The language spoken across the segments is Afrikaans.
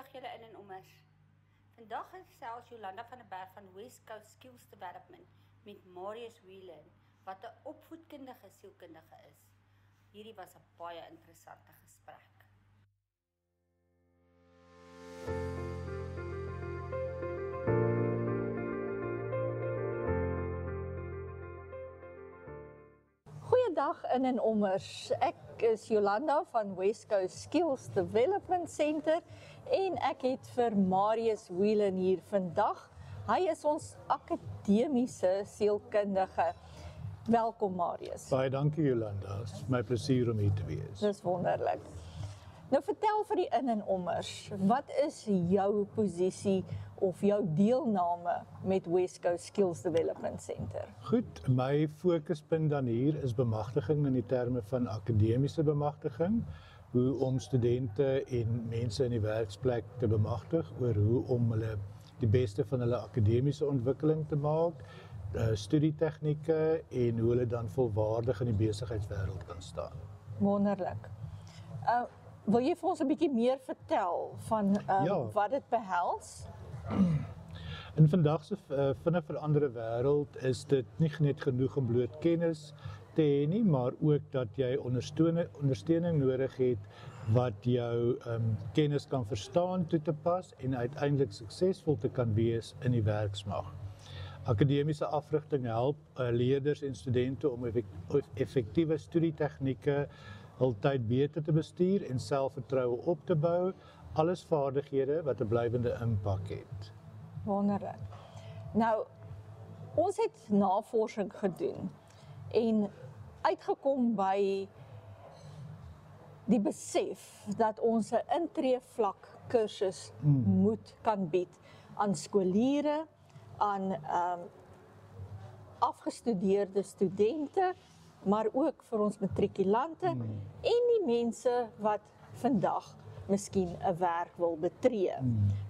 Goeiedag julle in en ommers. Vandag gesels Jolanda van der Berg van West Coast Skills Development met Marius Whelan, wat 'n opvoedkundige sielkundige is. Hierdie was 'n baie interessante gesprek. Goeiedag in en ommers. Ek is Jolanda van West Coast Skills Development Center en ek het vir Marius Whelan hier vandag. Hy is ons akademiese sielkundige. Welkom Marius. Baie dankie Jolanda, het is my plesier om hier te wees. Dis wonderlik. Nou vertel vir die in en ommers, wat is jou posisie of jou deelname met West Coast Skills Development Center? Goed, my fokuspunt dan hier is bemagtiging in die terme van akademiese bemagtiging, hoe om studente en mense in die werksplek te bemagtig oor hoe om hulle die beste van hulle akademiese ontwikkeling te maak, studietegnieke en hoe hulle dan volwaardig in die besigheidswêreld kan staan. Wonderlik. Wil jy vir ons 'n bietjie meer vertel van wat dit behels? In vandag se vinnig veranderde wêreld is dit nie net genoeg om bloot kennis te hê nie, maar ook dat jy ondersteuning nodig het wat jou kennis kan verstaan, toe te pas en uiteindelik suksesvol te kan wees in die werksmag. Akademiese afrigting help leerders en studente om effektiewe studietegnieke hul tyd beter te bestuur en selfvertroue op te bou, alles vaardighede wat 'n blywende impak het. Wonderlik. Nou, ons het navorsing gedoen en uitgekom by die besef dat ons 'n intreevlak kursus moet kan bied aan skoliere, aan afgestudeerde studente, maar ook vir ons matrikulante en die mense wat vandag miskien 'n werk wil betree.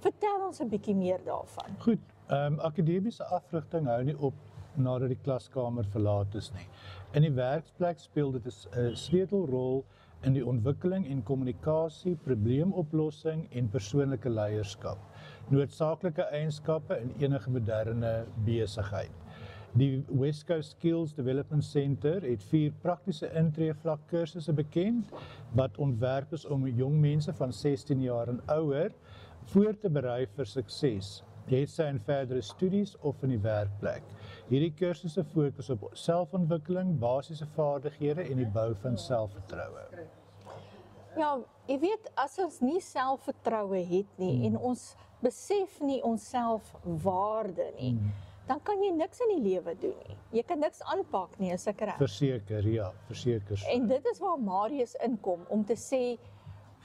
Vertel ons 'n bietjie meer daarvan. Goed, akademiese afrigting hou nie op nadat die klaskamer verlaat is nie. In die werksplek speel dit 'n sleutelrol in die ontwikkeling en kommunikasie, probleemoplossing en persoonlike leierskap. Noodsaaklike eienskappe in enige moderne besigheid. Die West Coast Skills Development Center het 4 praktiese intreevlak kursusse bekend wat ontwerp is om jong mense van 16 jaar en ouer voor te berei vir sukses, het sy in verdere studies of in die werkplek. Hierdie kursusse fokus op selfontwikkeling, basiese vaardighede en die bou van selfvertroue. Ja, jy weet, as ons nie selfvertroue het nie en ons besef nie ons selfwaarde nie, dan kan jy niks in die lewe doen nie. Jy kan niks aanpak nie, is ek reg? Verseker, ja, verseker. En dit is waar Marius inkom, om te sê,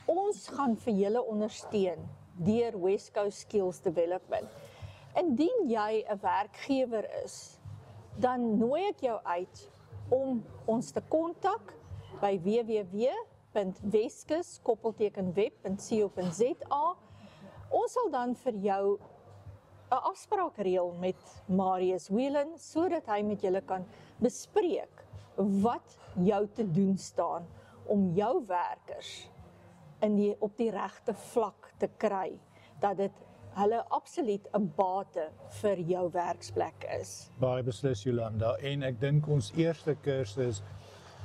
ons gaan vir julle ondersteun deur West Coast Skills Development. Indien jy 'n werkgewer is, dan nooi ek jou uit om ons te kontak by www.weskus-web.co.za. Ons sal dan vir jou 'n afspraak reël met Marius Whelan, sodat hy met julle kan bespreek wat jou te doen staan om jou werkers op die regte vlak te kry, dat dit hulle absoluut 'n bate vir jou werksplek is. Baie beslis Jolanda, en ek dink ons eerste kursus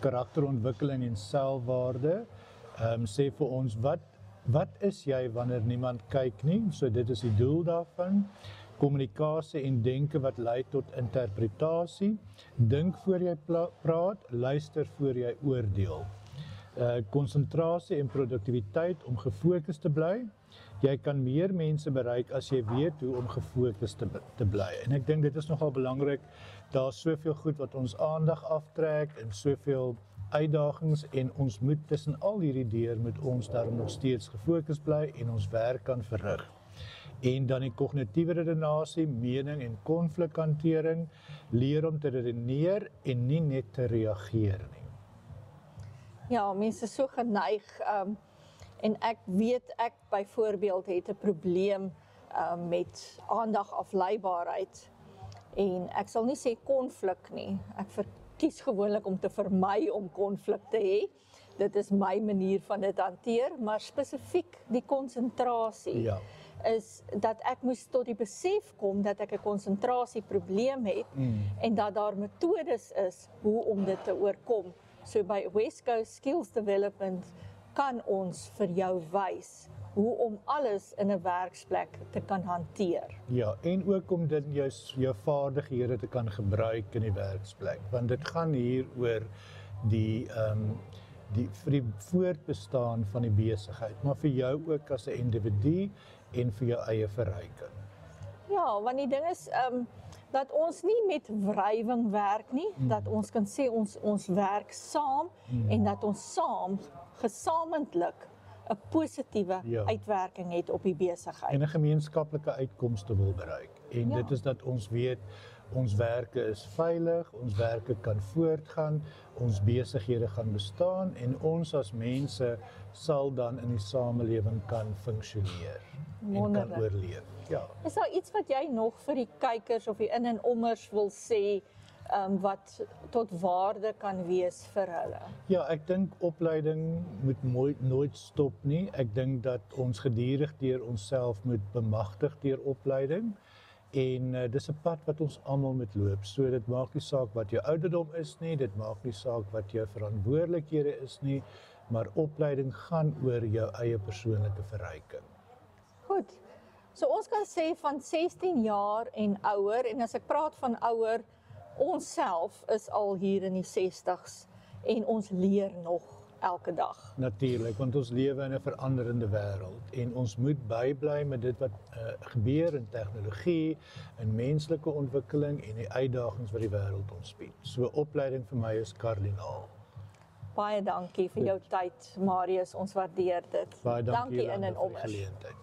karakterontwikkeling en selfwaarde sê vir ons wat is jy wanneer niemand kyk nie, so dit is die doel daarvan. Kommunikasie en denke wat lei tot interpretasie, dink voor jy praat, luister voor jy oordeel. Konsentrasie en produktiwiteit om gefokus te bly. Jy kan meer mense bereik as jy weet hoe om gefokus te bly. En ek dink dit is nogal belangrik, daar is soveel goed wat ons aandag aftrek en soveel uitdagings en ons moet tussen al hierdie deur moet ons daarom nog steeds gefokus bly en ons werk kan verrig. En dan die kognitiewe redenasie, mening en konflikhantering, leer om te redeneer en nie net te reageer nie. Ja, mense is so geneig, en ek weet ek byvoorbeeld het 'n probleem met aandagafleibaarheid. En ek sal nie sê konflik nie, ek verkies gewoonlik om te vermy om konflik te hê. dit is my manier van dit hanteer, maar spesifiek die konsentrasie. Ja. Is dat ek moes tot die besef kom dat ek 'n konsentrasieprobleem het en dat daar metodes is hoe om dit te oorkom. So by West Coast Skills Development kan ons vir jou wys hoe om alles in 'n werksplek te kan hanteer. Ja, en ook om dit jou vaardighede te kan gebruik in die werksplek, want dit gaan hier oor die vir die voortbestaan van die besigheid, maar vir jou ook as 'n individu en vir jou eie verryking. Ja, want die ding is dat ons nie met wrywing werk nie, dat ons kan sê ons werk saam en dat ons gesamentlik 'n positiewe uitwerking het op die besigheid. En 'n gemeenskaplike uitkomste wil bereik. En dit is dat ons weet ons werke is veilig, ons werke kan voortgaan, ons besighede gaan bestaan en ons as mense sal dan in die samelewing kan funksioneer en kan oorleef. Ja. Is daar iets wat jy nog vir die kykers of die in- en ommers wil sê wat tot waarde kan wees vir hulle? Ja, ek dink opleiding moet nooit stop nie. Ek dink dat ons gedurig deur onsself moet bemagtig deur opleiding. En dis 'n pad wat ons almal moet loop. So dit maak nie saak wat jou ouderdom is nie, dit maak nie saak wat jou verantwoordelikhede is nie, maar opleiding gaan oor jou eie persoonlike verryking. Goed. So ons kan sê van 16 jaar en ouer, en as ek praat van ouer, ons self is al hier in die 60s en ons leer nog elke dag. Natuurlik, want ons lewe in 'n veranderende wêreld en ons moet bybly met dit wat gebeur in tegnologie, in menslike ontwikkeling en die uitdagings wat die wêreld ons bied. So opleiding vir my is kardinaal. Baie dankie vir jou tyd, Marius, ons waardeer dit. Baie dankie in en vir die ommers. geleentheid.